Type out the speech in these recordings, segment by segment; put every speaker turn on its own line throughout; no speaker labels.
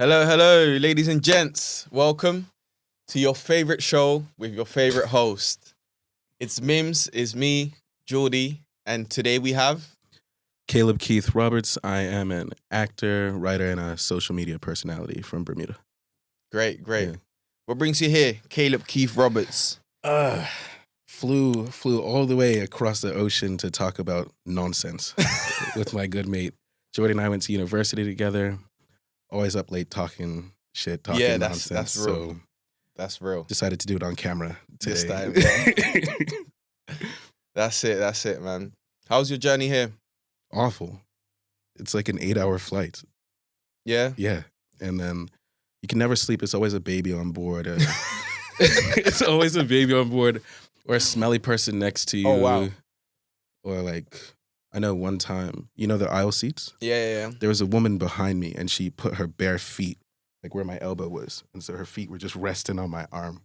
Hello, hello, ladies and gents. Welcome to your favorite show with your favorite host. It's MIMS, it's me, Jordy, and today we have...
Caleb-Keith Roberts. I am an actor, writer, and a social media personality from Bermuda.
Great. Yeah. What brings you here, Caleb-Keith Roberts?
Flew all the way across the ocean to talk about nonsense with my good mate. Jordy and I went to university together. Always up late talking nonsense.
That's real. So that's real.
Decided to do it on camera today.
This time, bro. That's it, man. How's your journey here?
Awful. It's like an 8-hour flight.
Yeah?
Yeah. And then you can never sleep. It's always a baby on board. It's always a baby on board or a smelly person next to you.
Oh, wow.
Or like... I know one time, you know the aisle seats?
Yeah.
There was a woman behind me and she put her bare feet, like where my elbow was. And so her feet were just resting on my arm.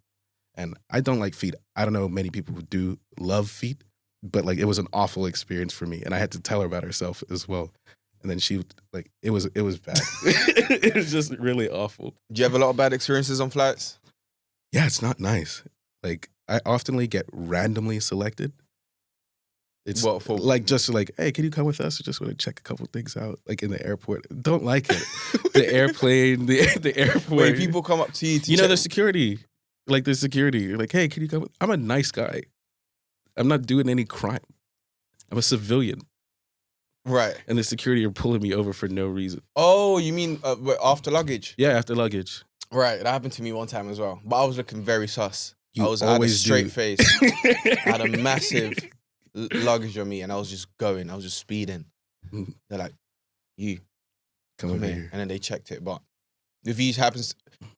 And I don't like feet. I don't know many people who do love feet, but like it was an awful experience for me. And I had to tell her about herself as well. And then she, like, it was bad. It was just really awful.
Do you have a lot of bad experiences on flights?
Yeah, it's not nice. Like, I oftenly get randomly selected. It's just like, hey, can you come with us? I just want to check a couple things out, like in the airport. Don't like it. The airplane, the airport.
Wait, people come up to you to
you know, the security. Like the security. You're like, hey, can you come? I'm a nice guy. I'm not doing any crime. I'm a civilian.
Right.
And the security are pulling me over for no reason.
Oh, you mean after luggage?
Yeah, after luggage.
Right, that happened to me one time as well. But I was looking very sus. I had a
always
straight face. I had a massive... luggage on me, and I was just speeding. They're like, you come here. And then they checked it, but the views happens.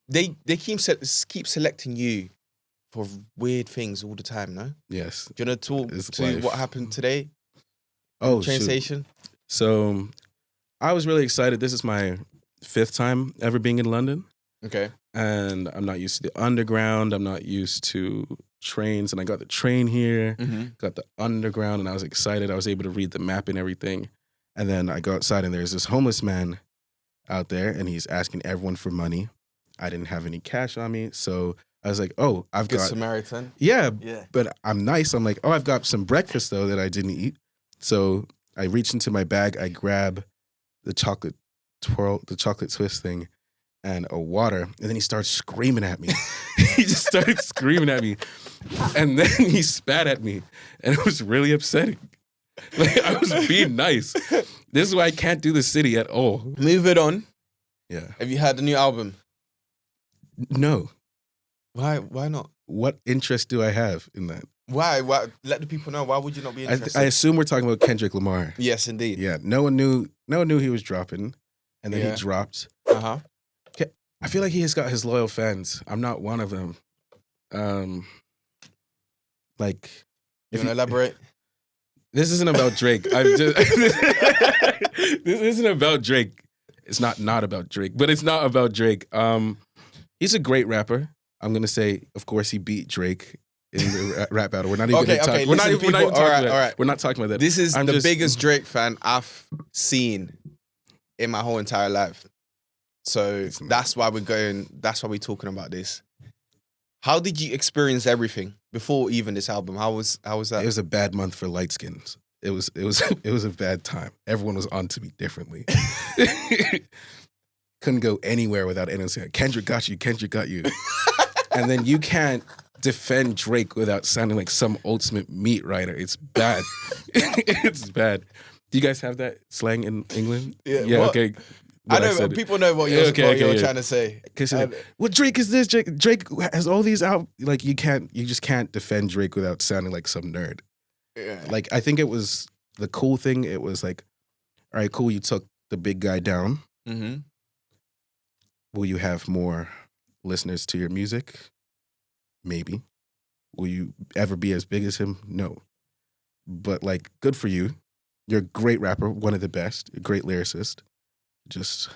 They keep selecting you for weird things all the time. No.
Yes.
Do you want to talk to what happened today? Train station.
So I was really excited. This is my 5th time ever being in London.
Okay.
And I'm not used to the underground. I'm not used to trains, and I got the train here, got the underground, and I was excited. I was able to read the map and everything. And then I go outside, and there's this homeless man out there, and he's asking everyone for money. I didn't have any cash on me, so I was like, oh, I've got...
Good Samaritan.
Yeah, but I'm nice. I'm like, oh, I've got some breakfast, though, that I didn't eat. So I reach into my bag, I grab the chocolate twist thing, and a water, and then he starts screaming at me. He just started screaming at me, and then he spat at me, and it was really upsetting. Like, I was being nice. This is why I can't do the city at all.
Move it on.
Yeah.
Have you heard the new album?
No.
Why not?
What interest do I have in that?
Why? Let the people know. Why would you not be interested?
I assume we're talking about Kendrick Lamar.
Yes, indeed.
Yeah. No one knew he was dropping, and then he dropped. I feel like he has got his loyal fans. I'm not one of them. Like,
you want to elaborate?
This isn't about Drake. This isn't about Drake. It's not about Drake, but it's not about Drake. He's a great rapper. I'm gonna say, of course, he beat Drake in the rap battle. We're not even talking. We're not even talking about that. We're not talking about that.
This is the biggest Drake fan I've seen in my whole entire life. So that's why we're talking about this. How did you experience everything before even this album? How was that?
It was a bad month for light skins. It was a bad time. Everyone was on to me differently. Couldn't go anywhere without anyone saying, Kendrick got you, Kendrick got you. And then you can't defend Drake without sounding like some ultimate meat writer. It's bad. It's bad. Do you guys have that slang in England?
Yeah.
What? Okay.
I know people know what you're trying to say.
Well, Drake is this. Drake has all these out. Like you just can't defend Drake without sounding like some nerd.
Yeah.
Like I think it was the cool thing. It was like, all right, cool. You took the big guy down.
Mm-hmm.
Will you have more listeners to your music? Maybe. Will you ever be as big as him? No. But like, good for you. You're a great rapper, one of the best, a great lyricist. Just...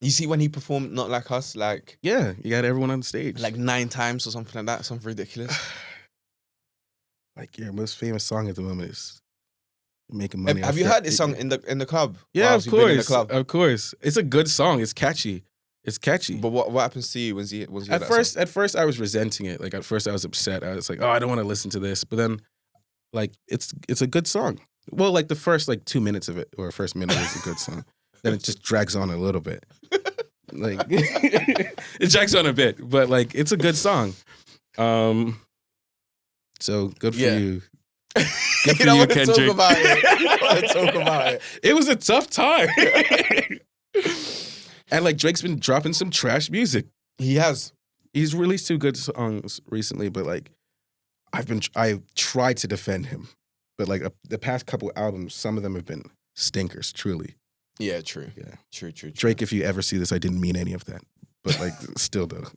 You see when he performed Not Like Us, like...
Yeah, you got everyone on stage.
Like 9 times or something like that, something ridiculous.
Like your most famous song at the moment is making money.
Have you heard this song in the club?
Yeah, of course. Of course. It's a good song. It's catchy. It's catchy.
But what happens to you when you hear
At
that
first,
song?
at first, I was resenting it. Like at first, I was upset. I was like, "Oh, I don't want to listen to this." But then, like, it's a good song. Well, like the first 2 minutes of it, or first minute is a good song. Then it just drags on a little bit. Like it drags on a bit, but like it's a good song. So good for you. Good for you, Kendrick.
Talk about it. Talk about it.
It was a tough time. And like Drake's been dropping some trash music.
He has.
He's released 2 good songs recently, but like I've tried to defend him. But like the past couple albums, some of them have been stinkers, truly.
Yeah, true.
Yeah.
True.
Drake, if you ever see this, I didn't mean any of that. But like still though.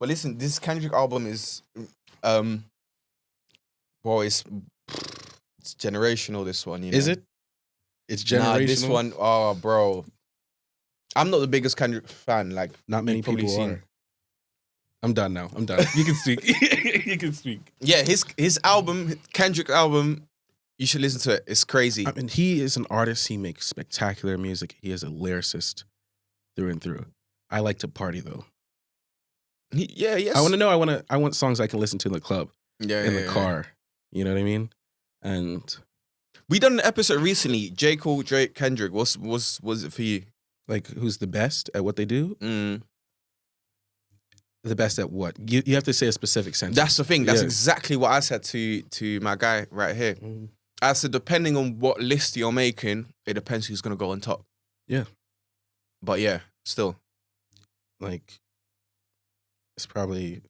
But listen, this Kendrick album is well, it's generational, this one, you know.
Is it? It's generational.
Nah, this one, oh bro. I'm not the biggest Kendrick fan. Like,
not many people are. I'm done now. I'm done. You can speak. You can speak.
Yeah, his album, Kendrick album, you should listen to it. It's crazy.
I mean, he is an artist. He makes spectacular music. He is a lyricist through and through. I like to party though.
Yes.
I want to know. I want songs I can listen to in the club, in the car. You know what I mean? And
we done an episode recently. J. Cole, Drake, Kendrick. Was it for you?
Like, who's the best at what they do?
Mm.
The best at what? You have to say a specific sentence.
That's the thing. That's exactly what I said to my guy right here.
Mm.
I said, depending on what list you're making, it depends who's gonna go on top.
Yeah.
But yeah, still.
Like, it's probably,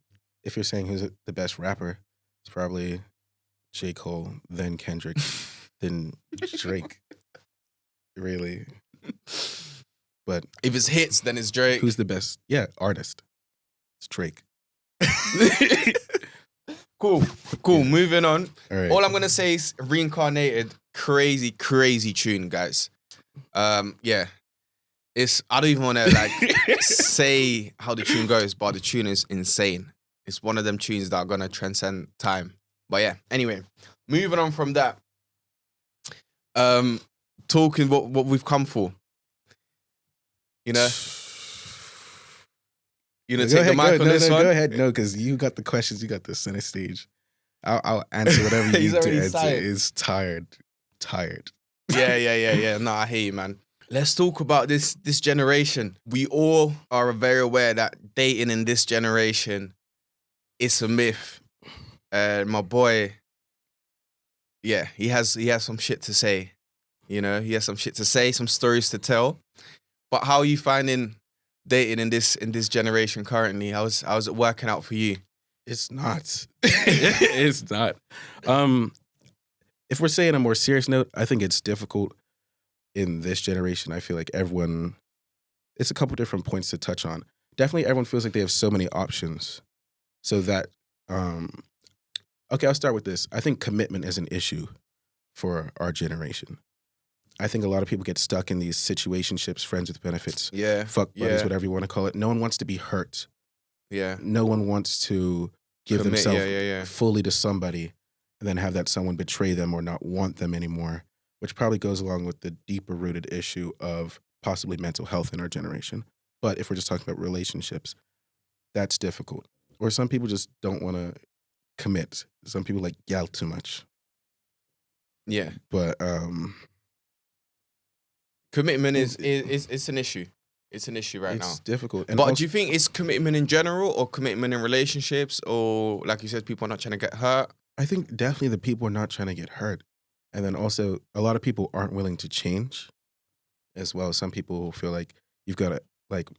if you're saying who's the best rapper, it's probably J. Cole, then Kendrick, then Drake. Really. But
if it's hits, then it's Drake.
Who's the best? Yeah, artist. It's Drake.
Cool.
Yeah.
Moving on.
All right.
All I'm gonna say is Reincarnated. Crazy tune, guys. Yeah. I don't even want to say how the tune goes, but the tune is insane. It's one of them tunes that are gonna transcend time. But yeah. Anyway, moving on from that. Talking what we've come for. You know. You gonna take the mic on this one?
Go ahead. No, because you got the questions. You got the center stage. I'll answer whatever you need to answer. It's tired.
Yeah. No, I hear you, man. Let's talk about this generation. We all are very aware that dating in this generation is a myth. My boy, yeah, he has some shit to say. You know, he has some shit to say, some stories to tell. But how are you finding dating in this generation currently? How's it working out for you?
It's not. It's not. If we're saying a more serious note, I think it's difficult in this generation. I feel like everyone, it's a couple different points to touch on. Definitely everyone feels like they have so many options. So that, okay, I'll start with this. I think commitment is an issue for our generation. I think a lot of people get stuck in these situationships, friends with benefits, fuck buddies, whatever you want to call it. No one wants to be hurt.
Yeah.
No one wants to give themselves fully to somebody and then have that someone betray them or not want them anymore, which probably goes along with the deeper rooted issue of possibly mental health in our generation. But if we're just talking about relationships, that's difficult. Or some people just don't want to commit. Some people like yell too much.
Yeah.
But
commitment is an issue. It's an issue right now.
It's difficult. And
but
also,
do you think it's commitment in general or commitment in relationships or, like you said, people are not trying to get hurt?
I think definitely the people are not trying to get hurt. And then also a lot of people aren't willing to change as well. Some people feel like you've got to, like,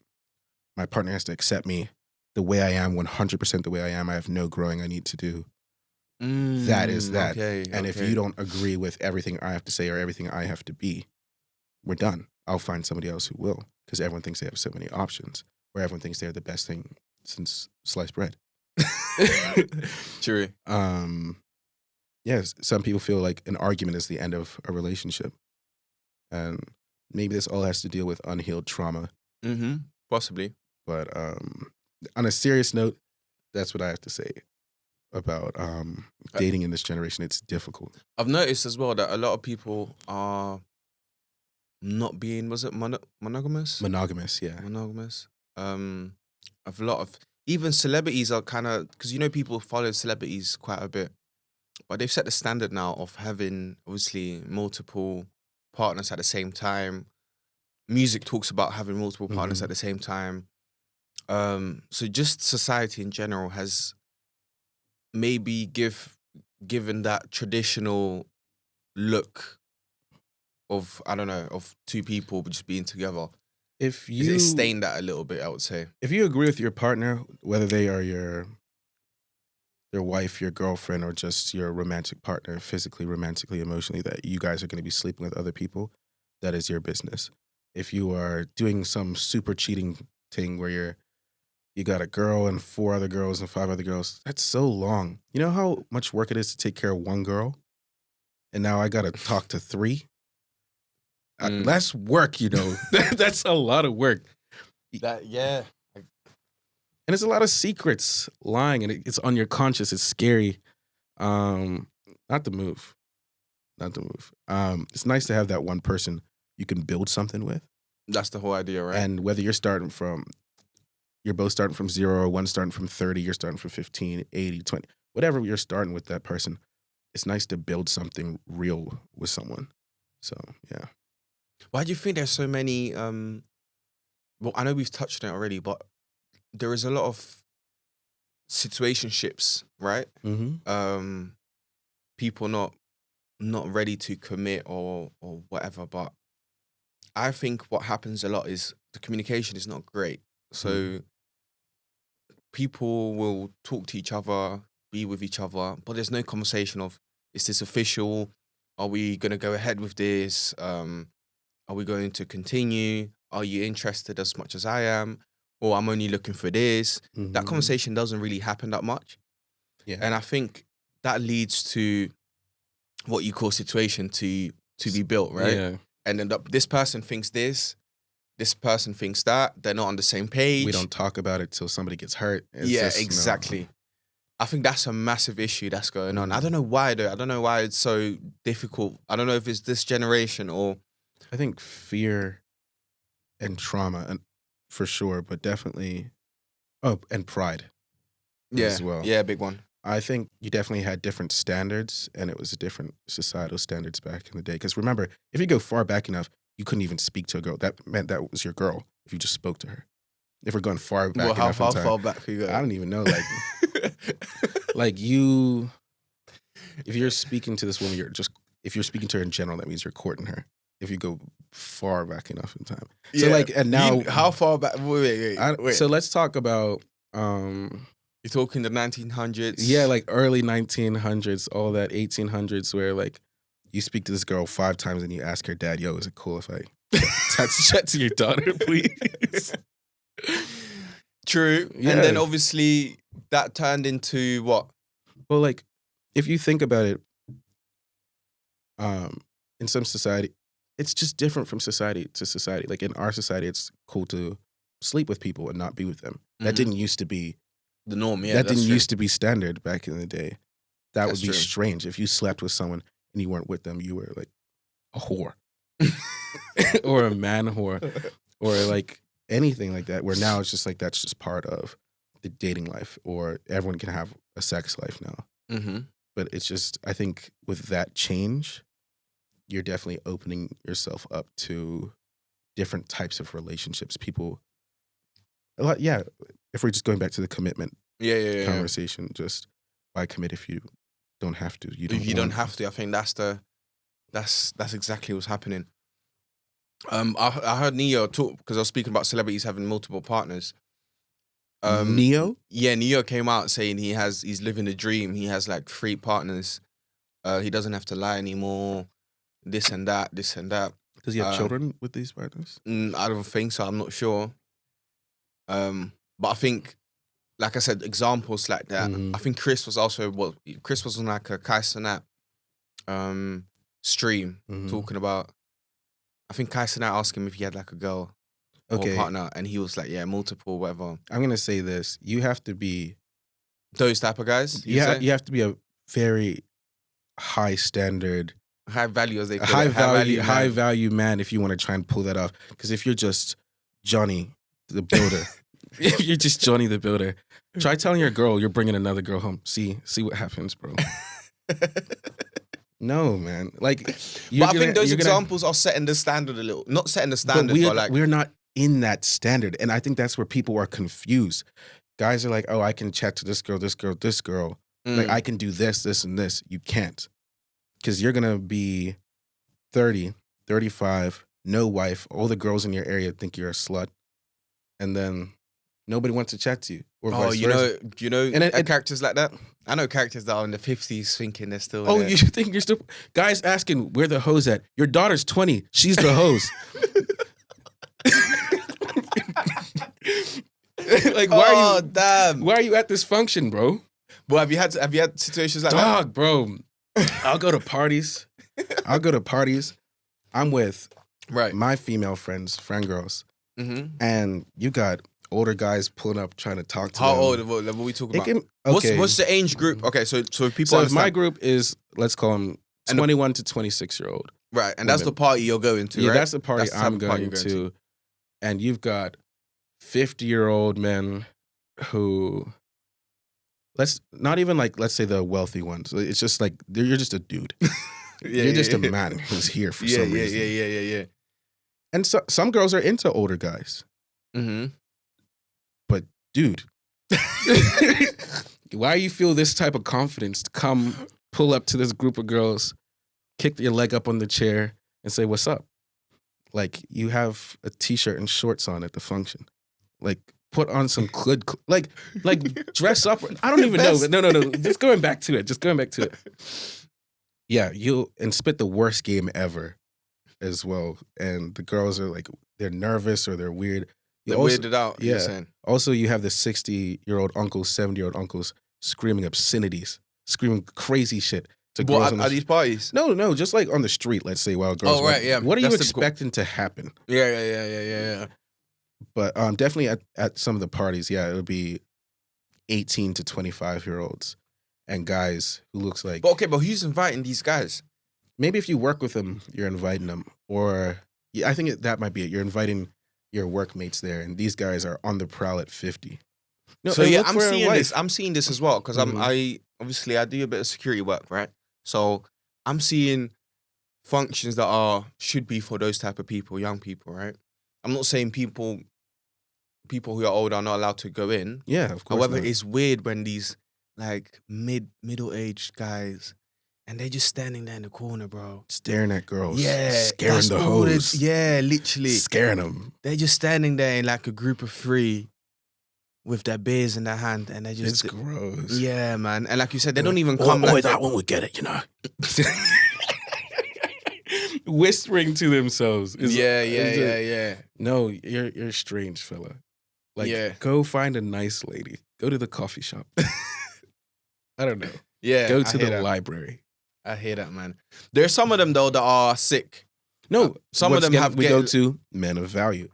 my partner has to accept me the way I am, 100% the way I am. I have no growing I need to do. That is that. And if you don't agree with everything I have to say or everything I have to be, we're done. I'll find somebody else who will, because everyone thinks they have so many options, or everyone thinks they're the best thing since sliced bread.
True.
Yes, some people feel like an argument is the end of a relationship. And maybe this all has to deal with unhealed trauma.
Mm-hmm. Possibly.
But on a serious note, that's what I have to say about dating in this generation. It's difficult.
I've noticed as well that a lot of people are not being, was it monogamous?
Monogamous, yeah.
Monogamous. of a lot of even celebrities are kind of, because people follow celebrities quite a bit, but they've set the standard now of having obviously multiple partners at the same time. Music talks about having multiple partners at the same time. So just society in general has maybe given that traditional look of, I don't know, of two people just being together.
If
It's
you
stained that a little bit, I would say.
if you agree with your partner, whether they are your wife, your girlfriend, or just your romantic partner, physically, romantically, emotionally, that you guys are going to be sleeping with other people, that is your business. If you are doing some super cheating thing where you got a girl and 4 other girls and 5 other girls, that's so long. You know how much work it is to take care of one girl? And now I got to talk to 3? That's work, That's a lot of work.
Yeah.
And it's a lot of secrets lying, and it's on your conscience. It's scary. Not the move. It's nice to have that one person you can build something with.
That's the whole idea, right?
And whether you're both starting from 0, or one starting from 30, you're starting from 15, 80, 20, whatever you're starting with that person, it's nice to build something real with someone. So, yeah.
Why do you think there's so many, well, I know we've touched on it already, but there is a lot of situationships, right?
Mm-hmm.
People not ready to commit or whatever, but I think what happens a lot is the communication is not great. So people will talk to each other, be with each other, but there's no conversation of, is this official? Are we going to go ahead with this? Are we going to continue? Are you interested as much as I am? Or I'm only looking for this. That conversation doesn't really happen that much.
Yeah.
And I think that leads to what you call situation to be built, right?
Yeah.
And then this person thinks this person thinks that. They're not on the same page.
We don't talk about it till somebody gets hurt.
It's exactly. No. I think that's a massive issue that's going on. I don't know why, though. I don't know why it's so difficult. I don't know if it's this generation or...
I think fear and trauma, and for sure, but definitely... Oh, and pride as well.
Yeah, big one.
I think you definitely had different standards, and it was different societal standards back in the day. Because remember, if you go far back enough, you couldn't even speak to a girl. That meant that was your girl if you just spoke to her. If we're going far back enough in time.
How far back you go?
I don't even know. If you're speaking to this woman, if you're speaking to her in general, that means you're courting her. If you go far back enough in time. So and now.
How far back? Wait.
So let's talk about.
You're talking the 1900s?
Yeah, like early 1900s, all that 1800s, where you speak to this girl 5 times and you ask her dad, "Yo, is it cool if I chat to your daughter, please?"
True. Yeah. And then obviously that turned into what?
Well, if you think about it, in some society, it's just different from society to society. Like in our society, it's cool to sleep with people and not be with them. That didn't used to be
the norm. Yeah,
that didn't used to be standard back in the day. That would be strange. If you slept with someone and you weren't with them, you were like a whore or a man whore or anything like that. Where now it's just that's just part of the dating life, or everyone can have a sex life now. But it's just, I think with that change, you're definitely opening yourself up to different types of relationships. People, if we're just going back to the commitment conversation, just why commit if you don't have to?
Don't have to. I think that's exactly what's happening. I heard Neo talk, because I was speaking about celebrities having multiple partners.
Neo?
Yeah, Neo came out saying he's living the dream. He has 3 partners. He doesn't have to lie anymore. This and that. Does
he have children with these partners?
I don't think so. I'm not sure. But I think, like I said, examples like that. I think Chris was on a Kai Cenat stream talking about. I think Kai Cenat asked him if he had a girl or a partner, and he was like, "Yeah, multiple, whatever."
I'm gonna say this: you have to be
those type of guys.
You have to be a very high standard,
high value, as they call
high value man if you want to try and pull that off. Because if you're just Johnny the builder, if you're just Johnny the Builder, try telling your girl you're bringing another girl home. See what happens, bro. No, man. Like,
but I think those examples are setting the standard a little. Not setting the standard, but like
we're not in that standard, and I think that's where people are confused. Guys are like, oh, I can chat to this girl, this girl, this girl. Like, I can do this, this, and this. You can't, because you're gonna be 30, 35, no wife. All the girls in your area think you're a slut, and then nobody wants to chat to you. Or vice versa.
you know, and characters like that. I know characters that are in the 50s thinking they're still.
Oh, you think you're still? Guys asking where the hose at? Your daughter's 20. She's the hose. Like,
damn.
Why are you at this function, bro?
Well, have you had situations like that?
Dog, bro. I'll go to parties. I'm with my female friends, friend girls, and you got older guys pulling up trying to talk to them.
How old? What are we talking about? What's the age group? Okay, so people.
So my group is, let's call them 21 to 26-year-old.
Right, and that's the party you're going to, right?
Yeah, that's the party I'm going to. And you've got 50-year-old men who, let's say the wealthy ones. It's just like, you're just a dude. You're just a man who's here for some reason.
Yeah.
And so some girls are into older guys.
Mm-hmm.
But dude, why you feel this type of confidence to come pull up to this group of girls, kick your leg up on the chair, and say, "What's up?" Like, you have a t-shirt and shorts on at the function. Like, put on some good, like dress up. I don't even know. No. Just going back to it. Yeah, and spit the worst game ever as well. And the girls are like, they're nervous or they're weird.
They're weirded out.
Yeah. You're saying. Also, you have the 60-year-old uncles, 70-year-old uncles screaming obscenities, screaming crazy shit to girls.
At these parties?
No, just like on the street, let's say, while girls.
Oh, right, yeah.
What are you expecting to happen?
Yeah.
But definitely at some of the parties, yeah, it would be 18 to 25-year-olds and guys who looks like.
But who's inviting these guys?
Maybe if you work with them, you're inviting them, or I think that might be it. You're inviting your workmates there, and these guys are on the prowl at 50.
No, so yeah, I'm seeing this. I'm seeing this as well because I obviously I do a bit of security work, right? So I'm seeing functions that should be for those type of people, young people, right? I'm not saying people who are older are not allowed to go in.
Yeah, of course.
However,
not.
It's weird when these like middle-aged guys and they're just standing there in the corner, bro.
Staring at girls.
Yeah.
Scaring the hoes.
Yeah, literally.
Scaring them.
They're just standing there in like a group of 3 with their beers in their hand and they just...
It's gross.
Yeah, man. And like you said, they don't even come...
that one would get it, you know. Whispering to themselves.
Yeah.
No, you're a strange fella. Like, go find a nice lady. Go to the coffee shop. I don't know.
Yeah.
Go to the library.
I hear that, man. There's some of them, though, that are sick.
No.
Some of them
we go to men of value.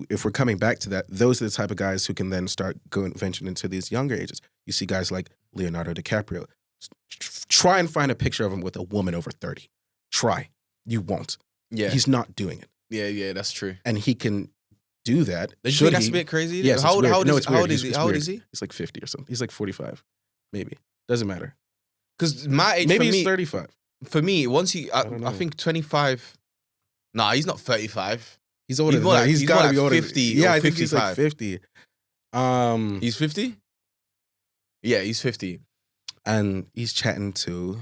If we're coming back to that, those are the type of guys who can then start venturing into these younger ages. You see guys like Leonardo DiCaprio. Try and find a picture of him with a woman over 30. Try. You won't.
Yeah.
He's not doing it.
Yeah, that's true.
And he can do that.
Don't you think that's a bit crazy?
Yes,
How old
is he?
How old is he?
He's like 50 or something. He's like 45. Maybe. Doesn't matter.
Because my age,
maybe
for
he's
me,
35.
For me, once I think 25. Nah, he's not 35.
He's older than that. He's got to be older.
50
yeah,
or
I think
55.
he's like 50.
He's 50? Yeah, he's 50.
And he's chatting to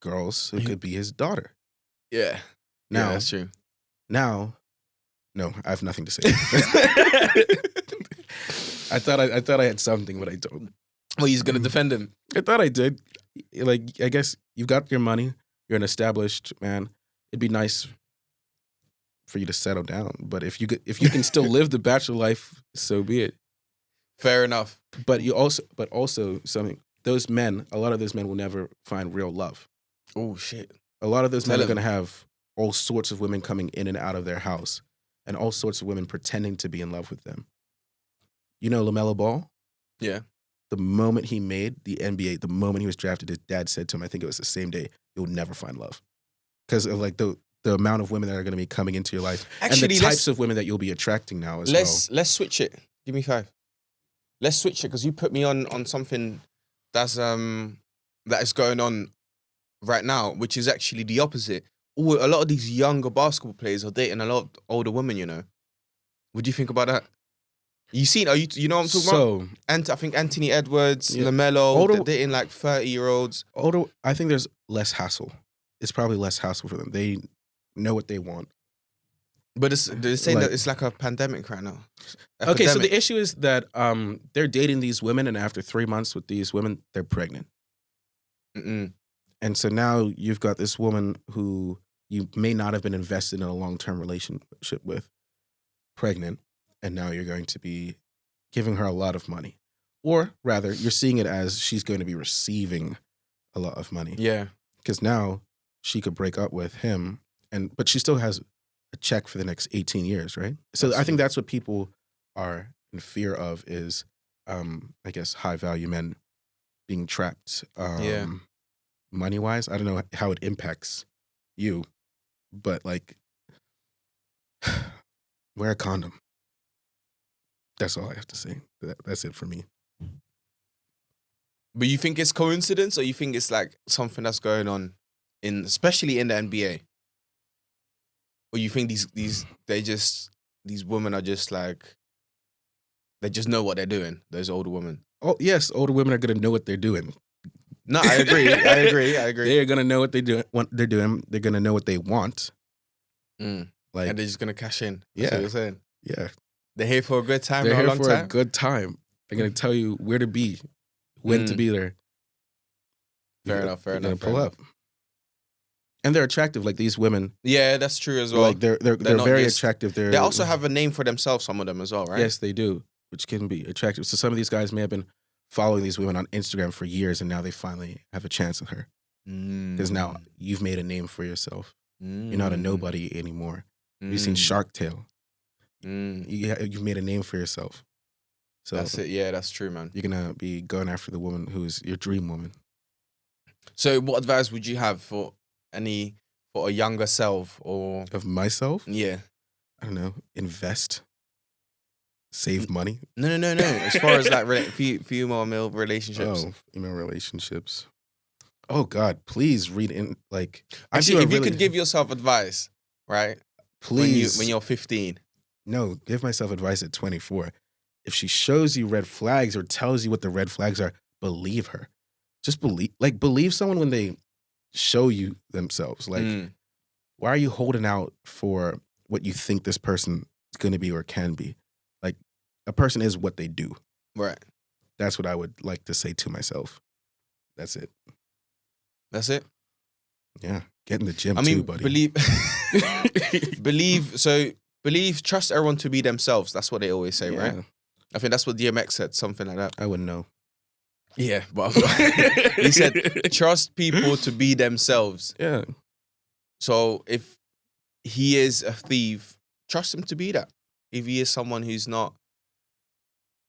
girls who could be his daughter.
Yeah.
Now,
that's true.
Now, no, I have nothing to say. I thought I had something, but I don't.
Well, he's going to defend him.
I thought I did. Like, I guess you've got your money. You're an established man. It'd be nice for you to settle down. But if you can still live the bachelor life, so be it.
Fair enough.
But also something. Those men, a lot of those men will never find real love.
Oh shit!
A lot of those men are going to have all sorts of women coming in and out of their house, and all sorts of women pretending to be in love with them. You know LaMelo Ball?
Yeah.
The moment he made the NBA, the moment he was drafted, his dad said to him, I think it was the same day, you'll never find love. Because of like the amount of women that are going to be coming into your life. Actually, and the types of women that you'll be attracting now as well.
Let's switch it. Give me 5. Let's switch it because you put me on something that's that is going on right now, which is actually the opposite. A lot of these younger basketball players are dating a lot of older women. You know, what do you think about that? You know what I'm talking about? And I think Anthony Edwards, LaMelo, they're dating like 30-year-olds.
Older, I think there's less hassle. It's probably less hassle for them. They know what they want.
But they're saying that it's like a pandemic right now.
Okay, so the issue is that they're dating these women, and after 3 months with these women, they're pregnant. And so now you've got this woman who you may not have been invested in a long-term relationship with, pregnant, and now you're going to be giving her a lot of money. Or rather, you're seeing it as she's going to be receiving a lot of money.
Yeah.
Because now she could break up with him, but she still has a check for the next 18 years, right? So I think that's what people are in fear of is, I guess, high-value men being trapped. Money-wise, I don't know how it impacts you, but like, wear a condom. That's all I have to say. That's it for me.
But you think it's coincidence, or you think it's like something that's going on especially in the NBA? Or you think these women are just like, they just know what they're doing, those older women?
Oh yes, older women are gonna know what they're doing.
No, I agree.
They're gonna know what they're doing. They're gonna know what they want.
Like, and they're just gonna cash in.
That's what
you're saying.
Yeah,
they're here for a good time.
They're
here
for a good time. They're gonna tell you where to be, when to be there.
Fair enough.
Pull up. And they're attractive, like these women.
Yeah, that's true as well.
Like they're very attractive.
They also have a name for themselves, some of them as well, right?
Yes, they do, which can be attractive. So some of these guys may have been following these women on Instagram for years, and now they finally have a chance with her. Because now you've made a name for yourself. You're not a nobody anymore. You've seen Shark Tale. You've made a name for yourself. So
that's it. Yeah, that's true, man.
You're gonna be going after the woman who's your dream woman.
So, what advice would you have for a younger self or
of myself?
Yeah,
I don't know. Invest. Save money.
No. As far as like female-male relationships.
Oh, female relationships. Oh God, please read in like.
Actually, if you could give yourself advice, right?
Please,
when you're 15.
No, give myself advice at 24. If she shows you red flags or tells you what the red flags are, believe her. Just believe someone when they show you themselves. Like, why are you holding out for what you think this person is going to be or can be? Like, a person is what they do.
Right.
That's what I would like to say to myself. That's it.
That's it?
Yeah. Get in the gym too, buddy.
Trust everyone to be themselves. That's what they always say, right? I think that's what DMX said, something like that.
I wouldn't know.
Yeah, but he said, trust people to be themselves.
Yeah.
So if he is a thief, trust him to be that. If he is someone who's not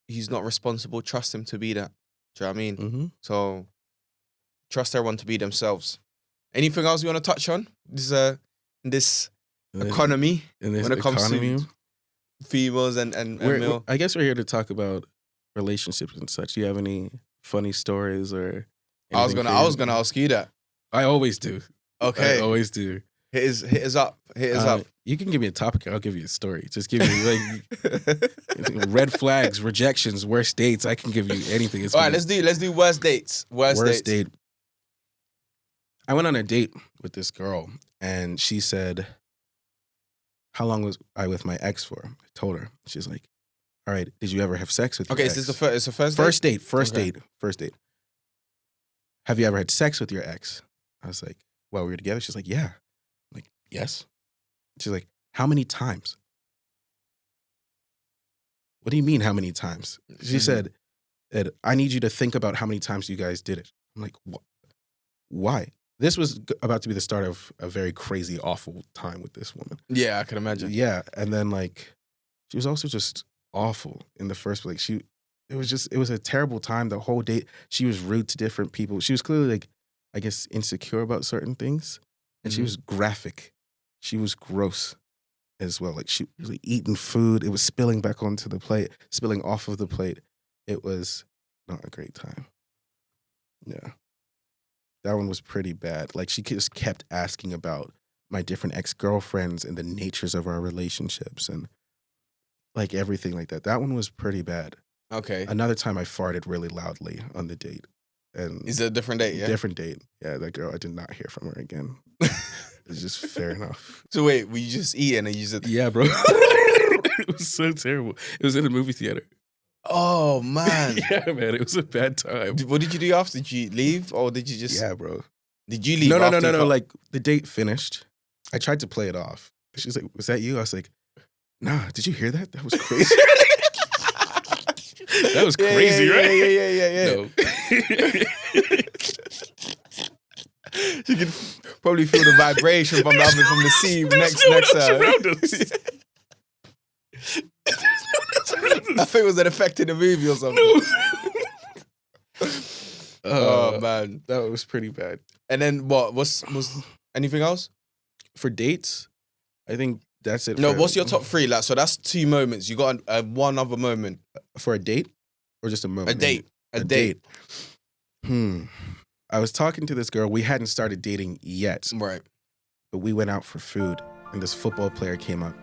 responsible, trust him to be that. Do you know what I mean?
Mm-hmm.
So trust everyone to be themselves. Anything else you want to touch on? This economy when it comes to females and male.
I guess we're here to talk about relationships and such. Do you have any funny stories or?
I was gonna ask you that.
I always do.
Okay,
I always do.
Hit us up.
You can give me a topic. I'll give you a story. Just give me like red flags, rejections, worst dates. I can give you anything.
All right, let's do worst dates. Worst date.
I went on a date with this girl, and she said, "How long was I with my ex for?" I told her. She's like, "All right, did you ever have sex with your ex?"
Okay, is this the first date?
First date. Have you ever had sex with your ex? I was like, while we were together? She's like, yeah. I'm like, yes. She's like, how many times? What do you mean, how many times? She said, Ed, I need you to think about how many times you guys did it. I'm like, what? Why? This was about to be the start of a very crazy, awful time with this woman.
Yeah, I can imagine.
Yeah, and then like, she was also just awful in the first place. It was a terrible time. The whole date, she was rude to different people. She was clearly like, I guess, insecure about certain things. And she was graphic. She was gross. as well. Like she was like, eating food. It was spilling back onto the plate, spilling off of the plate. It was not a great time. Yeah. That one was pretty bad. Like she just kept asking about my different ex-girlfriends and the natures of our relationships and like everything like that. That one was pretty bad.
Okay.
Another time I farted really loudly on the date. And
Is it a different date, yeah?
Different date. Yeah, that girl, I did not hear from her again. It's just fair enough.
So wait, were you just eating and you just...
Yeah, bro. It was so terrible. It was in a movie theater.
Oh, man.
Yeah, man. It was a bad time.
What did you do after? Did you leave or did you just...
Yeah, bro.
Did you leave
No.
after
Like, the date finished. I tried to play it off. She's like, was that you? I was like, nah, did you hear that? That was crazy. That was crazy, right?
Yeah. No. You could probably feel the vibration from the sea next
around us.
I think it was an effect in the movie or something.
No.
Oh man,
that was pretty bad.
And then what? Was anything else
for dates? I think that's it.
No, what's your top 3? Like, so that's 2 moments. You got one other moment
for a date, or just a moment?
A date.
I was talking to this girl. We hadn't started dating yet,
right?
But we went out for food, and this football player came up,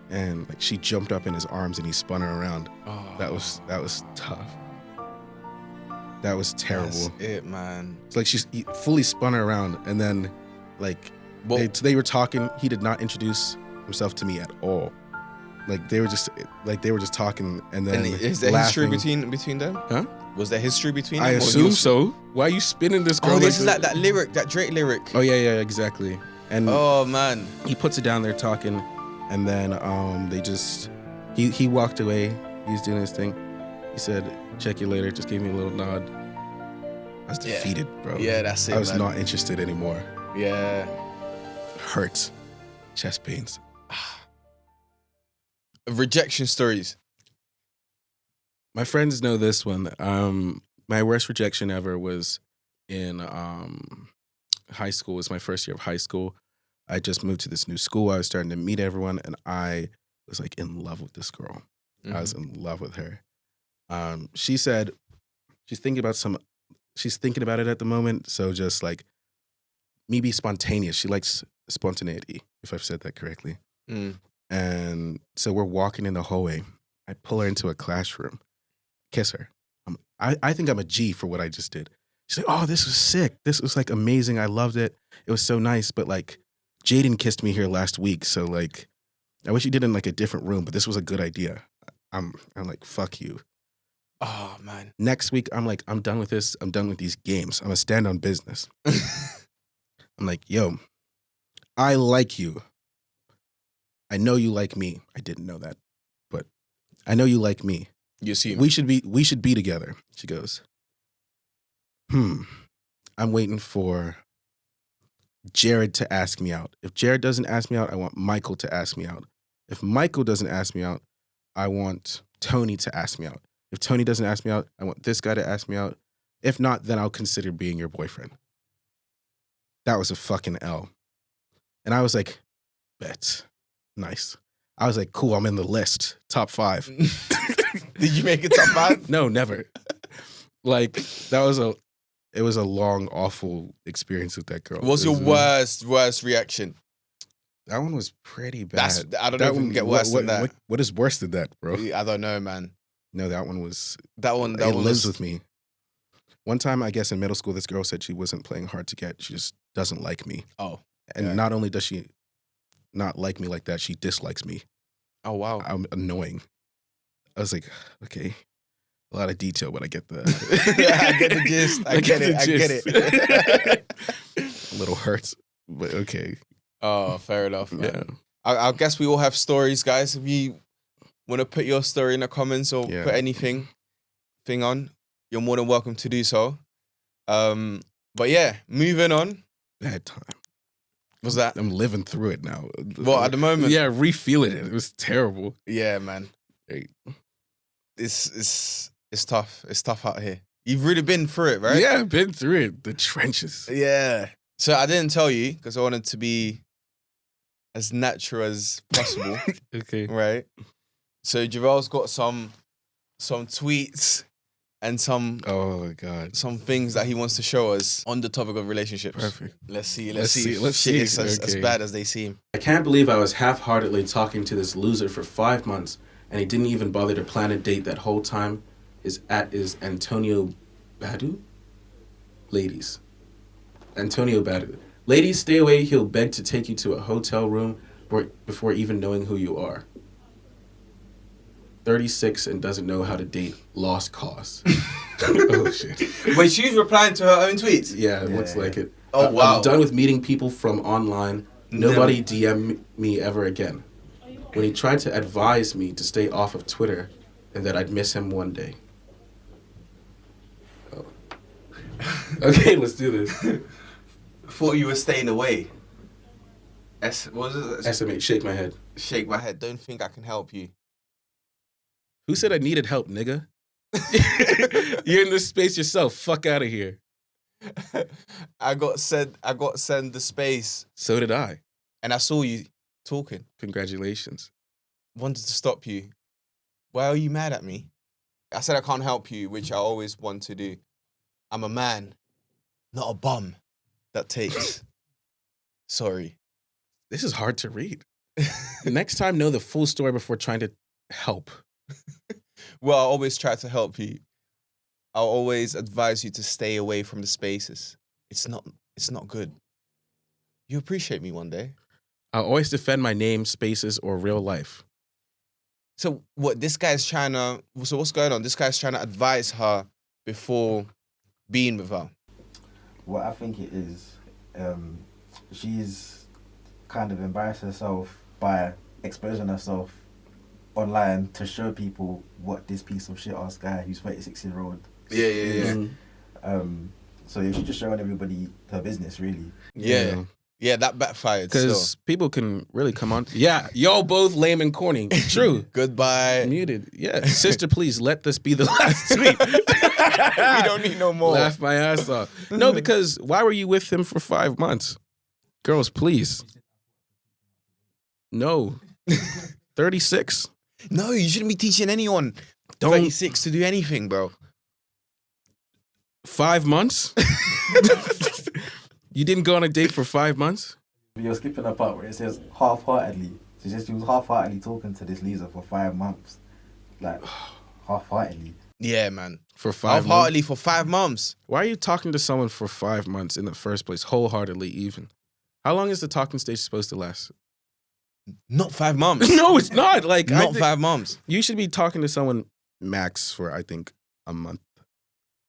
and like she jumped up in his arms, and he spun her around.
Oh.
That was tough. That was terrible.
That's it, man.
It's like she fully spun her around, and then like they were talking. He did not introduce himself to me at all. Like they were just talking, and then
is there history between them?
Huh?
Was there history between them?
I assume so. Why are you spinning this girl?
Oh, this is like that lyric, that Drake lyric.
Oh yeah, exactly. And
oh man,
he puts it down there talking, and then they just he walked away. He was doing his thing. He said, "Check you later." Just gave me a little nod. I was defeated, bro.
Yeah, that's it.
I was not interested anymore.
Yeah,
hurts, chest pains.
Rejection stories.
My friends know this one. My worst rejection ever was in high school. It was my first year of high school. I just moved to this new school. I was starting to meet everyone, and I was like in love with this girl. I was in love with her. She said she's thinking about it at the moment. So just like me be spontaneous. She likes spontaneity, if I've said that correctly. And so we're walking in the hallway. I pull her into a classroom, kiss her. I think I'm a G for what I just did. She's like, oh, this was sick. This was like amazing. I loved it. It was so nice. But like Jaden kissed me here last week. So like, I wish you did it in like a different room, but this was a good idea. I'm like, fuck you.
Oh man.
Next week, I'm like, I'm done with this. I'm done with these games. I'm gonna stand on business. I'm like, yo, I like you. I know you like me. I didn't know that, but I know you like me.
You see,
we should be together. She goes, I'm waiting for Jared to ask me out. If Jared doesn't ask me out, I want Michael to ask me out. If Michael doesn't ask me out, I want Tony to ask me out. If Tony doesn't ask me out, I want this guy to ask me out. If not, then I'll consider being your boyfriend. That was a fucking L. And I was like, bet. Nice. I was like, cool, I'm in the list. Top 5.
Did you make it top 5?
No, never. Like, it was a long, awful experience with that girl.
What's your worst reaction?
That one was pretty bad.
I don't know if we can get worse than that.
What is worse than that, bro?
I don't know, man.
No, that one was...
That one
lives with me. One time, I guess, in middle school, this girl said she wasn't playing hard to get. She just doesn't like me.
Oh.
And not only does she not like me like that, she dislikes me.
Oh, wow.
I'm annoying. I was like, okay, a lot of detail, but I get the...
Yeah, I get the gist. I get it.
A little hurts, but okay.
Oh, fair enough, man.
Yeah.
I guess we all have stories, guys. If you want to put your story in the comments or put anything on, you're more than welcome to do so. But yeah, moving on.
Bad time.
What's that?
I'm living through it now.
Well, at the moment?
Yeah, re-feeling it. It was terrible.
Yeah, man. It's tough. It's tough out here. You've really been through it, right?
Yeah, I've been through it. The trenches.
Yeah. So I didn't tell you because I wanted to be as natural as possible.
Okay.
Right? So Jarrell's got some tweets and some things that he wants to show us on the topic of relationships.
Perfect.
Let's see.
It's
as bad as they seem.
I can't believe I was half-heartedly talking to this loser for 5 months, and he didn't even bother to plan a date that whole time. His @ is Antonio Badu? Ladies. Antonio Badu. Ladies, stay away. He'll beg to take you to a hotel room before even knowing who you are. 36 and doesn't know how to date. Lost cause. Oh, shit.
Wait, she's replying to her own tweets?
Yeah, it looks like it.
Oh, wow.
I'm done with meeting people from online. Nobody DM me ever again. When he tried to advise me to stay off of Twitter and that I'd miss him one day. Oh. Okay, let's do this.
Thought you were staying away. What was it?
Estimate, shake my head.
Shake my head. Don't think I can help you.
Who said I needed help, nigga? You're in this space yourself. Fuck out of here.
I got sent the space.
So did I.
And I saw you talking.
Congratulations.
Wanted to stop you. Why are you mad at me? I said I can't help you, which I always want to do. I'm a man, not a bum that takes. Sorry.
This is hard to read. Next time, know the full story before trying to help.
Well, I always try to help you. I'll always advise you to stay away from the spaces. It's not good. You appreciate me one day.
I'll always defend my name, spaces, or real life.
So what? So what's going on? This guy's trying to advise her before being with her.
What I think it is, she's kind of embarrassed herself by exposing herself online to show people what this piece of shit ass guy who's 36-year-old
Yeah.
So yeah, she's just showing everybody her business, really.
Yeah, that backfired.
Because people can really come on. Yeah, y'all both lame and corny. True.
Goodbye.
Muted. Yeah. Sister, please let this be the last tweet.
We don't need no more.
Laugh my ass off. No, because why were you with him for 5 months? Girls, please. No. 36.
No, you shouldn't be teaching anyone 36 to do anything, bro.
5 months? You didn't go on a date for 5 months?
You're skipping a part where it says half-heartedly. She was half-heartedly talking to this loser for 5 months. Like, half-heartedly.
Yeah, man.
For 5 months?
Half-heartedly for 5 months.
Why are you talking to someone for 5 months in the first place, wholeheartedly even? How long is the talking stage supposed to last?
Not 5 months.
No, it's not. Like,
not 5 months.
You should be talking to someone max for, I think, a month.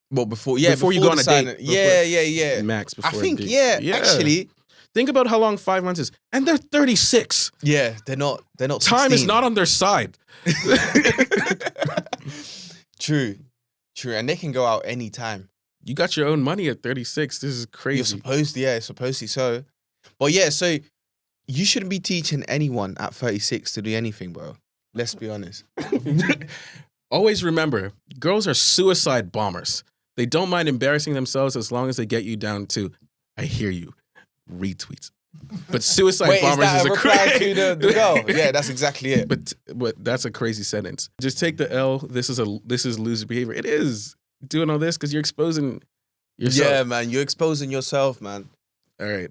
Well, before you go on a date. Yeah.
Max before
I think,
a date.
actually.
Think about how long 5 months is. And they're 36.
Yeah, they're not 16.
Time is not on their side.
True. And they can go out anytime.
You got your own money at 36. This is crazy.
You're supposed so. But yeah, so you shouldn't be teaching anyone at 36 to do anything, bro. Let's be honest.
Always remember, girls are suicide bombers. They don't mind embarrassing themselves as long as they get you down to, I hear you, retweets. But suicide bombers is a crazy
to the girl. Yeah, that's exactly it.
But that's a crazy sentence. Just take the L. This is loser behavior. It is doing all this because you're exposing yourself.
Yeah, man, you're exposing yourself, man.
All right.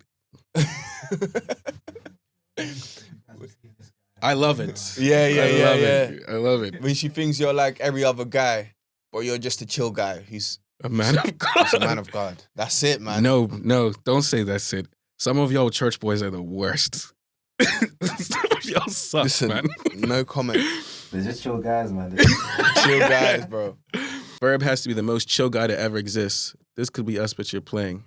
I love it.
Yeah.
I love it.
When she thinks you're like every other guy, but you're just a chill guy who's
a man of God.
Just a man of God. That's it, man.
No, don't say that's it. Some of y'all church boys are the worst. Some of y'all suck,
listen,
man.
No comment.
They're just chill guys, man.
Chill guys, bro.
Verb has to be the most chill guy to ever exist. This could be us, but you're playing.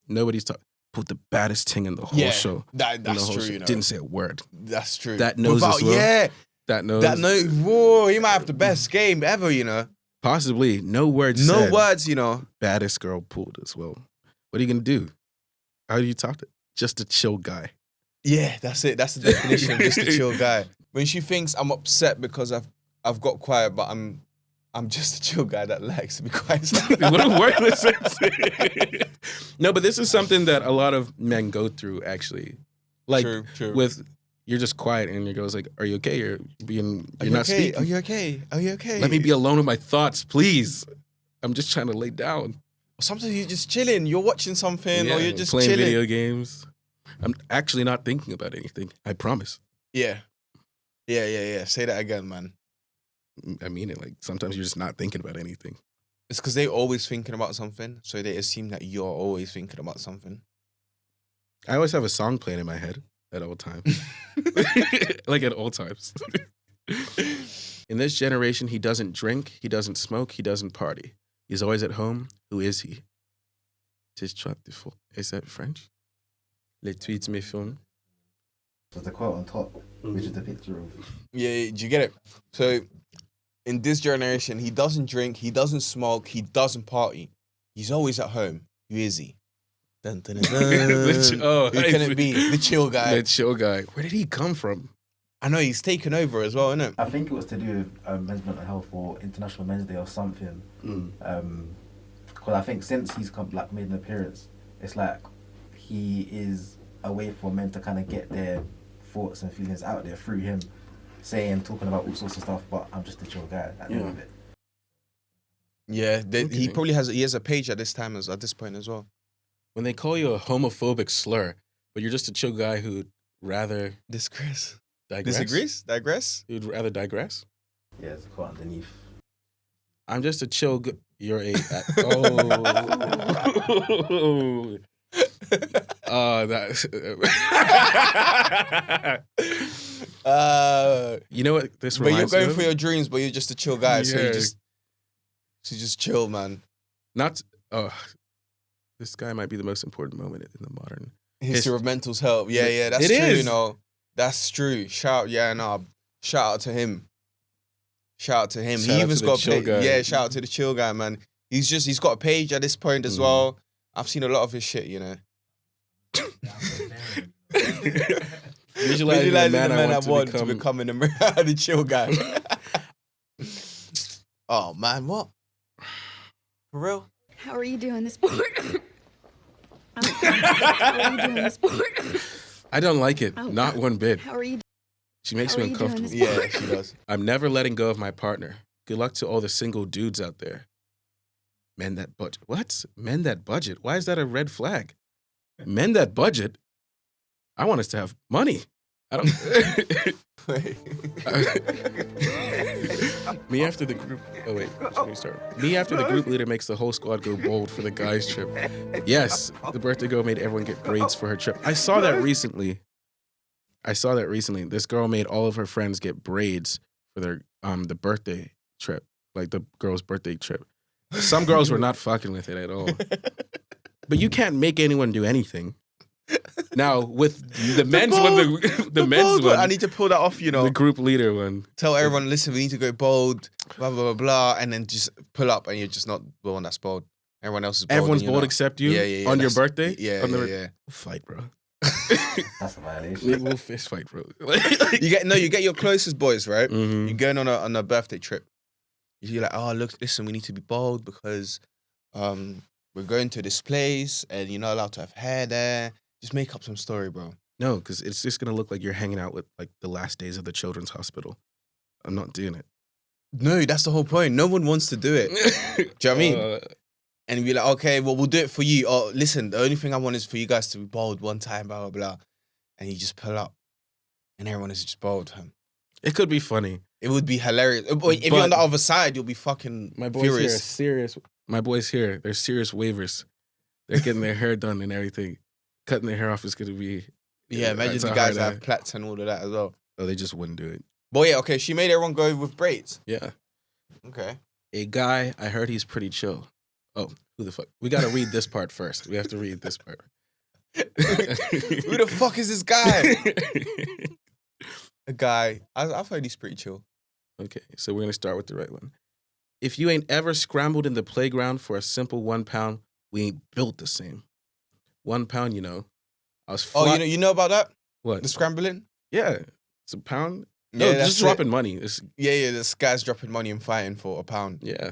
Nobody's talking. Put the baddest thing in the whole show.
That's true. You know.
Didn't say a word.
That's true.
That knows as well.
Yeah.
That knows.
Whoa, he might have the best game ever, you know.
Possibly. No words
No
said.
words, you know.
Baddest girl pulled as well. What are you going to do? How do you talk to? Just a chill guy.
Yeah, that's it. That's the definition of just a chill guy. When she thinks I'm upset because I've got quiet, but I'm just a chill guy that likes to be quiet.
What a worthless sentence. No, but this is something that a lot of men go through, actually. Like,
true.
with you're just quiet, and your girl's like, "Are you okay? You're not
okay?
speaking.
Are you okay? Are you okay?
Let me be alone with my thoughts, please. I'm just trying to lay down."
Sometimes you're just chilling. You're watching something, or you're just
playing
chilling.
video games. I'm actually not thinking about anything. I promise.
Yeah. Say that again, man.
I mean it. Like, sometimes you're just not thinking about anything.
It's because they're always thinking about something, so they assume that you're always thinking about something.
I always have a song playing in my head at all times. Like, at all times. In this generation, he doesn't drink, he doesn't smoke, he doesn't party. He's always at home. Who is he? Tis trap de faux. Is that French? Les tweets me film.
So the quote on top, which is the picture of.
Yeah, do you get it? So, in this generation, he doesn't drink, he doesn't smoke, he doesn't party. He's always at home. Who is he? Dun, dun, dun, dun. Who can it be? The chill guy.
The chill guy. Where did he come from?
I know, he's taken over as well, isn't it?
I think it was to do with Men's Mental Health or International Men's Day or something. Because I think since he's made an appearance, it's like he is a way for men to kind of get their thoughts and feelings out there through him, talking about all sorts of stuff. But I'm just a chill guy at the end of it.
Yeah, he probably has a page at this point as well.
When they call you a homophobic slur, but you're just a chill guy who'd rather
digress.
Digress? Who'd rather digress?
Yeah, it's a quote underneath.
I'm just a chill. You're a. You know what this reminds me of?
But you're going for your dreams, but you're just a chill guy, so you just chill, man.
This guy might be the most important moment in the modern
history of mental health. Yeah, that's true. You know, that's true. Shout out to him. He even's got a page. Yeah, shout out to the chill guy, man. He's got a page at this point as well. I've seen a lot of his shit, you know. Visualizing the man I want to become the chill guy. Oh man, what? For real?
How are you doing this sport? How are you doing this sport?
I don't like it. Not one bit.
How are you?
She makes me uncomfortable.
Yeah, she does.
I'm never letting go of my partner. Good luck to all the single dudes out there. Men that budget. What? Men that budget? Why is that a red flag? Men that budget? I want us to have money. I don't. Me after the group. Oh wait, let me start. Me after the group leader makes the whole squad go bold for the guys' trip. Yes, the birthday girl made everyone get braids for her trip. I saw that recently. This girl made all of her friends get braids for their the birthday trip, like the girl's birthday trip. Some girls were not fucking with it at all. But you can't make anyone do anything. Now with the men's one, the men's one,
I need to pull that off. You know,
the group leader one.
Tell everyone, listen, we need to go bold, blah blah blah blah, and then just pull up, and you're just not the one that's bold. Everyone else is bold.
Everyone's bold except you. Yeah. On your birthday.
Yeah.
We'll fight, bro.
That's a violation.
We'll fist fight, bro.
You get your closest boys, right?
Mm-hmm.
You're going on a birthday trip. You're like, oh look, listen, we need to be bold because we're going to this place and you're not allowed to have hair there. Just make up some story, bro.
No, because it's just gonna look like you're hanging out with like the last days of the children's hospital. I'm not doing it.
No, that's the whole point. No one wants to do it. Do you know what I mean? And be like, okay, well, we'll do it for you. Oh, listen, the only thing I want is for you guys to be bold one time, blah, blah, blah. And you just pull up. And everyone is just bold.
It could be funny.
It would be hilarious. If you're on the other side, you'll be fucking
my boys
furious.
Here are serious. My boys here, they're serious waivers. They're getting their hair done and everything. Cutting their hair off is going to be...
Yeah, imagine the guys that have plaits and all of that as well.
Oh, they just wouldn't do it.
But yeah, okay, she made everyone go with braids.
Yeah.
Okay.
A guy, I heard he's pretty chill. Oh, who the fuck? We got to read this part first. We have to read this part.
Who the fuck is this guy? A guy. I've heard he's pretty chill.
Okay, so we're going to start with the right one. If you ain't ever scrambled in the playground for a simple £1, we ain't built the same. £1, you know.
You know about that?
What?
The scrambling?
Yeah. It's £1.
Yeah,
no, just dropping money.
Yeah, this guy's dropping money and fighting for £1.
Yeah.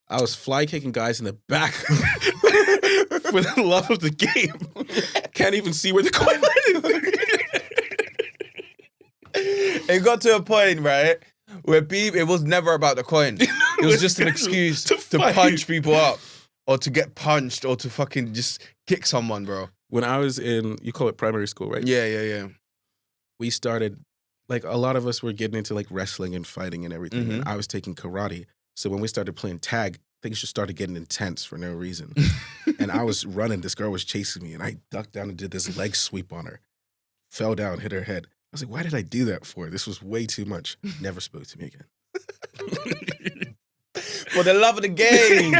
I was fly kicking guys in the back for the love of the game. Can't even see where the coin is.
It got to a point, right, where it was never about the coin. It was just an excuse to punch people up or to get punched or to fucking just kick someone, bro.
When I was in, you call it primary school, right?
Yeah.
We started, like, a lot of us were getting into, like, wrestling and fighting and everything.
Mm-hmm.
And I was taking karate. So when we started playing tag, things just started getting intense for no reason. And I was running. This girl was chasing me. And I ducked down and did this leg sweep on her. Fell down, hit her head. I was like, why did I do that for? This was way too much. Never spoke to me again.
For the love of the game.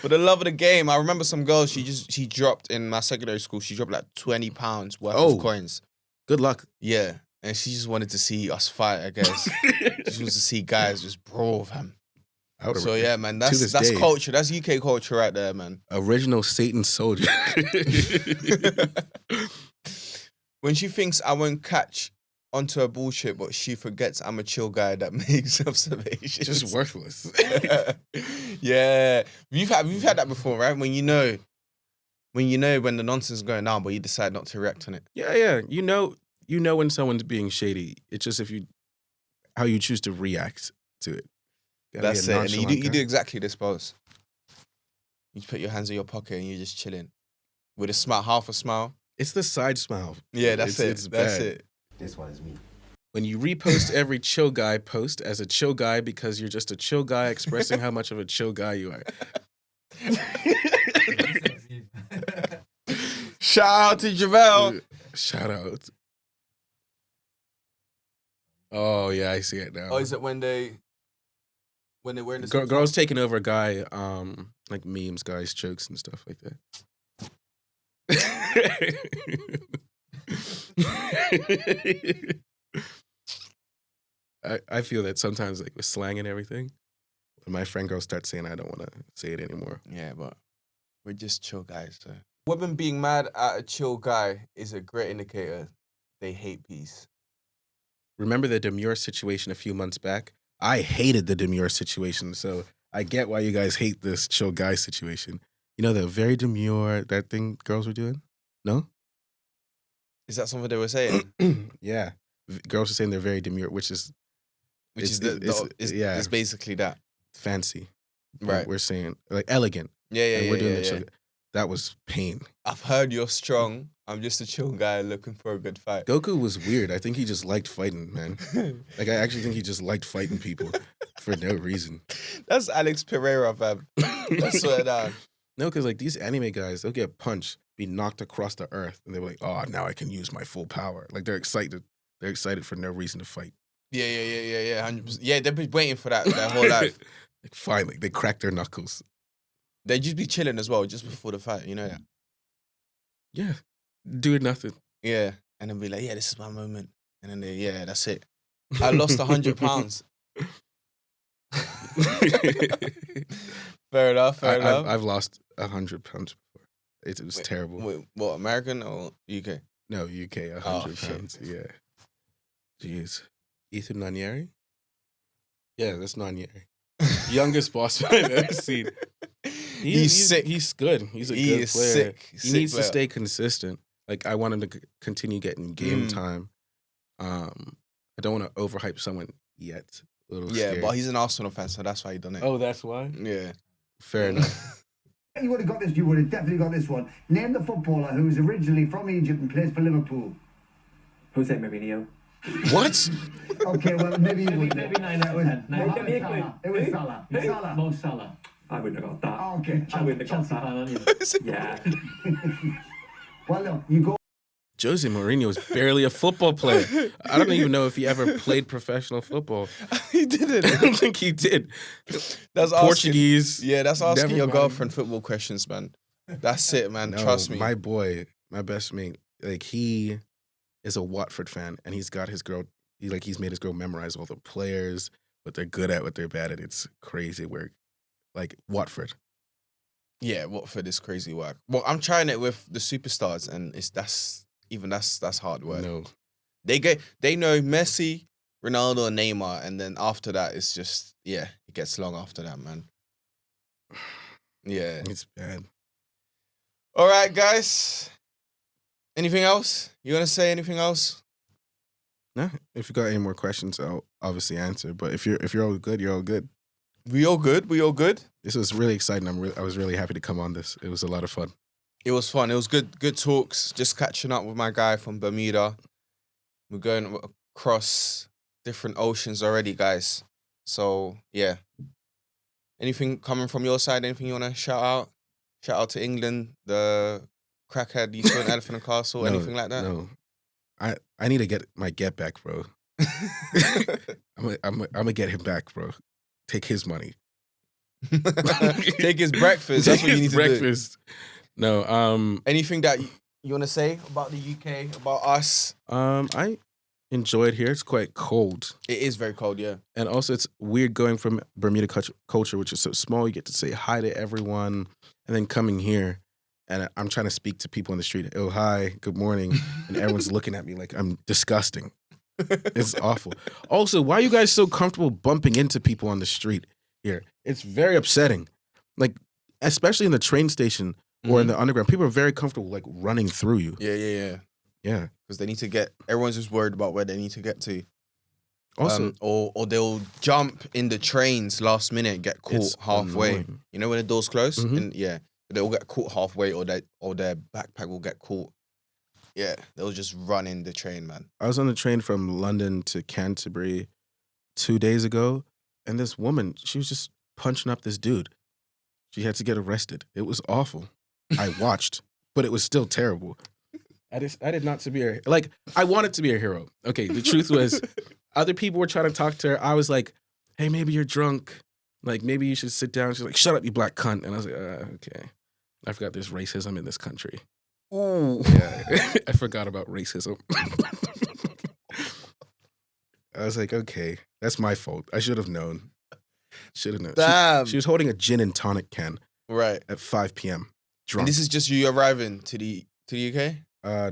For the love of the game. I remember some girl, she dropped in my secondary school, she dropped like 20 pounds worth of coins.
Good luck.
Yeah. And she just wanted to see us fight, I guess. She just wanted to see guys just brawl with him. So yeah, man, that's culture. That's UK culture right there, man.
Original Satan soldier.
When she thinks I won't catch onto her bullshit, but she forgets I'm a chill guy that makes observations.
Just worthless.
Yeah. We've had that before, right? When you know when the nonsense is going on, but you decide not to react on it.
Yeah. You know when someone's being shady. It's just how you choose to react to it.
That's it. And you do exactly this, boss. You put your hands in your pocket and you're just chilling with a smile, half a smile.
It's the side smile.
Yeah, that's it. That's it.
This one is me.
When you repost every chill guy post as a chill guy because you're just a chill guy expressing how much of a chill guy you are.
Shout out to Javel.
Shout out. Oh yeah, I see it now.
Oh, is it when they're wearing the
girls taking over a guy, like memes, guys, jokes and stuff like that. I feel that sometimes, like with slang and everything, when my friend girls start saying I don't want to say it anymore.
Yeah, but we're just chill guys. So. Women being mad at a chill guy is a great indicator they hate peace.
Remember the demure situation a few months back? I hated the demure situation, so I get why you guys hate this chill guy situation. You know the very demure, that thing girls were doing? No?
Is that something they were saying?
Yeah. Girls are saying they're very demure, which is
basically that.
Fancy.
Right.
We're saying, like, elegant.
Yeah.
And we're doing the chill. That was pain.
I've heard you're strong. I'm just a chill guy looking for a good fight.
Goku was weird. I think he just liked fighting, man. Like, I actually think he just liked fighting people for no reason.
That's Alex Pereira, fam. I swear down.
No, because, like, these anime guys, they'll get punched, be knocked across the earth, and they're like, oh, now I can use my full power. Like, they're excited. They're excited for no reason to fight.
Yeah. 100%. Yeah, they've been waiting for that their whole life.
Like, finally, they crack their knuckles.
They'd just be chilling as well, just before the fight. You know that?
Yeah. Doing nothing.
Yeah. And then be like, yeah, this is my moment. And then that's it. I lost 100 pounds. Fair enough.
I've lost 100 pounds before. It was terrible.
Wait, what, American or UK?
No, UK, 100 pounds. Yeah. Jeez. Ethan Nanieri? Yeah, that's Nanieri. Youngest boss man I've ever seen.
He's sick.
He's good. He's a good player.
Sick.
He needs to stay consistent. Like, I want him to continue getting game time. I don't want to overhype someone yet. A little scary.
But he's an Arsenal fan, so that's why he done it.
Oh, that's why?
Yeah.
Fair enough.
You would have got this. You would have definitely got this one. Name the footballer who was originally from Egypt and plays for Liverpool.
Jose Mourinho.
What?
Okay, well, maybe you would.
Maybe 9 out of 10.
It was Salah. Salah.
Mo Salah. I wouldn't have got that.
Oh, okay.
I wouldn't have got that. Yeah.
Well, look, you go.
Jose Mourinho was barely a football player. I don't even know if he ever played professional football.
He didn't.
I don't think he did.
That's
Portuguese.
That's asking your
mind.
girlfriend football questions, man. That's it, man.
No,
Trust me.
My boy, my best mate, like, he is a Watford fan, and he's got his girl. He's made his girl memorize all the players, what they're good at, what they're bad at. It's crazy work. Like, Watford.
Yeah, Watford is crazy work. Well, I'm trying it with the superstars, and that's hard work.
No.
They know Messi, Ronaldo, and Neymar, and then after that, it's just, it gets long after that, man. Yeah.
It's bad.
All right, guys. Anything else? You want to say anything else?
Nah, if you got any more questions, I'll obviously answer. But if you're all good, you're all good.
We all good. We all good.
This was really exciting. I was really happy to come on this. It was a lot of fun.
It was fun. It was good talks. Just catching up with my guy from Bermuda. We're going across different oceans already, guys. So yeah. Anything coming from your side? Anything you want to shout out? Shout out to England, the crackhead you saw in Elephant and Castle, anything like that?
No, I need to get my get back, bro. I'm gonna get him back, bro. Take his money.
Take his breakfast. That's what you need to
breakfast. Do. No.
Anything that you want to say about the UK, about us?
I enjoy it here. It's quite cold.
It is very cold, yeah.
And also, it's weird going from Bermuda culture, which is so small. You get to say hi to everyone, and then coming here, and I'm trying to speak to people on the street. Oh, hi, good morning, and everyone's looking at me like I'm disgusting. It's awful. Also, why are you guys so comfortable bumping into people on the street here? It's very upsetting. Like, especially in the train station or in the underground, people are very comfortable like running through you.
Yeah. Because they need to get. Everyone's just worried about where they need to get to.
Also,
or they'll jump in the trains last minute and get caught halfway.
Annoying.
You know when the doors close,
Mhm.
and they'll get caught halfway, or their backpack will get caught. Yeah, they'll just run in the train, man.
I was on the train from London to Canterbury 2 days ago, and this woman, she was just punching up this dude. She had to get arrested. It was awful. I watched, but it was still terrible. I did not to be her. Like, I wanted to be a hero. Okay, the truth was, other people were trying to talk to her. I was like, hey, maybe you're drunk. Like, maybe you should sit down. She's like, shut up, you black cunt. And I was like, okay. I forgot there's racism in this country.
Ooh.
Yeah, I forgot about racism. I was like, okay, that's my fault. I should have known. Should have known.
Damn.
She was holding a gin and tonic can
Right.
at 5 p.m. drunk.
And this is just you arriving to the UK?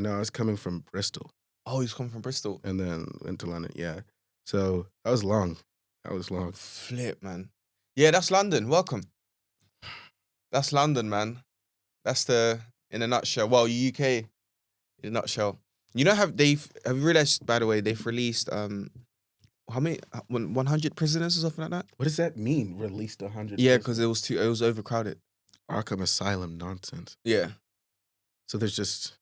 No, I was coming from Bristol
Oh, he's coming from Bristol.
and then went to London. Yeah, so that was long.
Flip, man. Yeah, that's London. Welcome. That's London, man. That's in a nutshell. Well, UK in a nutshell. You know, have you realized, by the way, they've released how many 100 prisoners or something like that?
What does that mean? Released 100?
Yeah, because it was overcrowded.
Arkham Asylum nonsense.
Yeah.
So there's just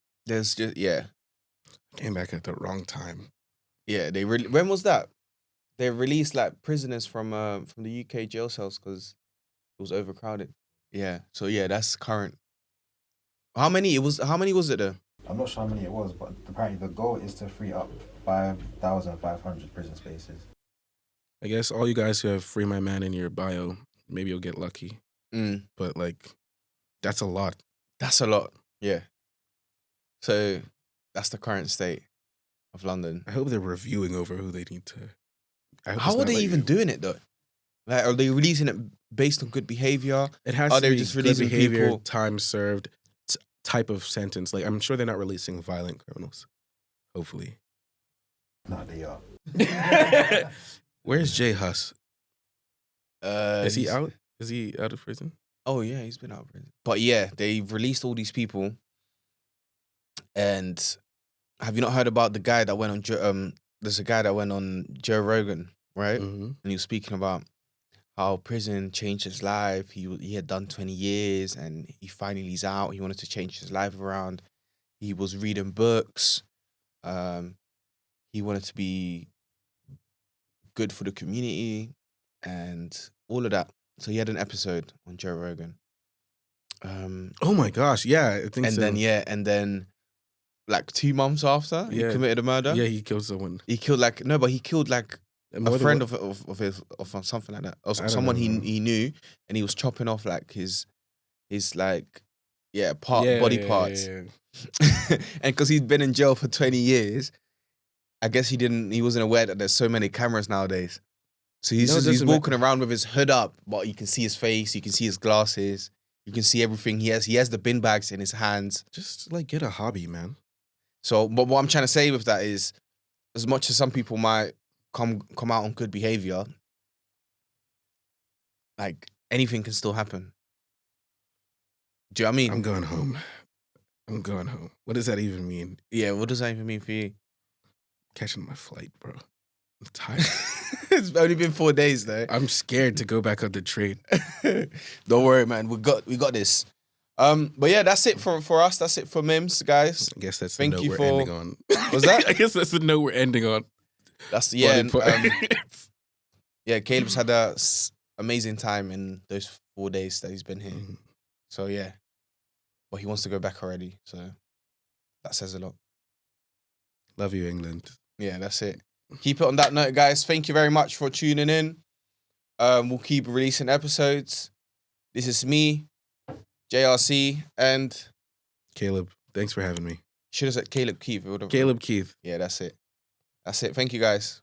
came back at the wrong time.
Yeah. When was that? They released like prisoners from the UK jail cells because it was overcrowded. Yeah. So yeah, that's current. How many was it though?
I'm not sure how many it was, but apparently the goal is to free up 5,500 prison spaces.
I guess all you guys who have Free My Man in your bio, maybe you'll get lucky. But like, that's a lot.
That's a lot. Yeah. So that's the current state of London.
I hope they're reviewing over who they need to.
How are they even doing it though? Like, are they releasing it based on good behavior?
It has
Are
to
they
be
just
good
releasing
behavior,
people?
time served, type of sentence. Like, I'm sure they're not releasing violent criminals. Hopefully.
No, they are.
Where's Jay Huss? Is he
he's-
out? Is he out of prison?
Oh yeah, he's been out of prison. But yeah, they've released all these people. And have you not heard about the guy that went on? There's a guy that went on Joe Rogan, right?
Mm-hmm.
And he was speaking about how prison changed his life. He had done 20 years, and he finally is out. He wanted to change his life around. He was reading books. He wanted to be good for the community, and all of that. So he had an episode on Joe Rogan.
Oh my gosh! Yeah, I think
And
so.
then like 2 months after he
Yeah.
committed a murder.
Yeah, he killed someone.
He killed he killed like
More
a
than
friend
one-
of his something like that, or
I don't
someone
know.
he knew, and he was chopping off like his like
Yeah,
body
yeah,
parts,
yeah.
and because he'd been in jail for 20 years, I guess he wasn't aware that there's so many cameras nowadays. So he's
No, it
he's
doesn't
walking around with his hood up, but you can see his face, you can see his glasses, you can see everything. He has the bin bags in his hands.
Just like get a hobby, man.
So, but what I'm trying to say with that is, as much as some people might come out on good behavior, like anything can still happen. Do you know what I mean?
I'm going home. What does that even mean?
Yeah, what does that even mean for you?
catching my flight, bro. I'm tired.
It's only been 4 days though.
I'm scared to go back on the train.
Don't worry, man. We got this. But yeah, that's it for us. That's it for MIMS, guys.
I guess that's
Thank
the note
you
we're
for-
ending on.
Was that?
I guess that's the note we're ending on.
That's
Body part.
yeah. Caleb's had a amazing time in those 4 days that he's been here.
Mhm.
So yeah, but he wants to go back already. So that says a lot.
Love you, England.
Yeah, that's it. Keep it on that note, guys. Thank you very much for tuning in. We'll keep releasing episodes. This is me, JRC, and
Caleb, thanks for having me.
should have said Caleb-Keith.
Caleb-Keith.
Yeah, that's it. That's it. Thank you, guys.